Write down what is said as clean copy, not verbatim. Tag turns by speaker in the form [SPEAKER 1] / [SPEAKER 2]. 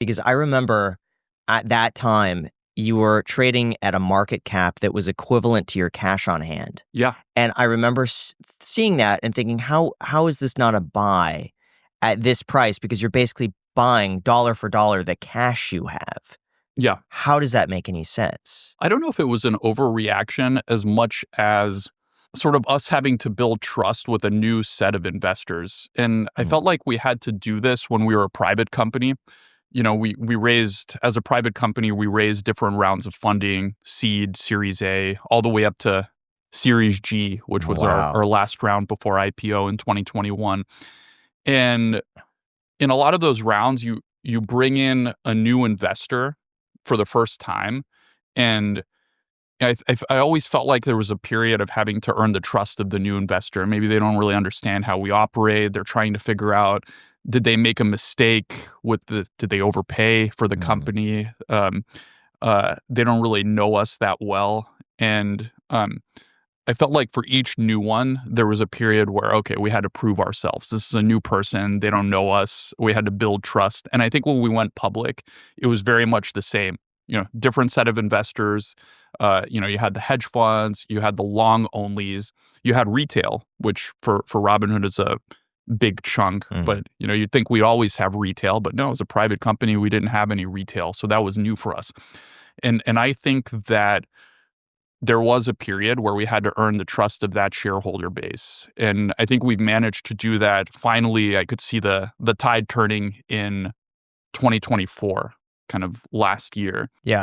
[SPEAKER 1] because I remember at that time you were trading at a market cap that was equivalent to your cash on hand.
[SPEAKER 2] Yeah.
[SPEAKER 1] And I remember seeing that and thinking, how is this not a buy at this price? Because you're basically buying dollar for dollar the cash you have.
[SPEAKER 2] Yeah.
[SPEAKER 1] How does that make any sense?
[SPEAKER 2] I don't know if it was an overreaction as much as sort of us having to build trust with a new set of investors. And I felt like we had to do this when we were a private company. You know, we raised, as a private company, we raised different rounds of funding, seed, Series A, all the way up to Series G, which was our last round before IPO in 2021. And in a lot of those rounds, you bring in a new investor for the first time. And I always felt like there was a period of having to earn the trust of the new investor. Maybe they don't really understand how we operate. They're trying to figure out, did they make a mistake did they overpay for the company? They don't really know us that well. And I felt like for each new one, there was a period where, okay, we had to prove ourselves. This is a new person. They don't know us. We had to build trust. And I think when we went public, it was very much the same. You know, different set of investors. You had the hedge funds, you had the long onlys, you had retail, which for Robinhood is a big chunk. But you'd think we always have retail, but no, as a private company, we didn't have any retail, so that was new for us. And I think that there was a period where we had to earn the trust of that shareholder base, and I think we've managed to do that. Finally, I could see the tide turning in 2024. Kind of last year.
[SPEAKER 1] Yeah.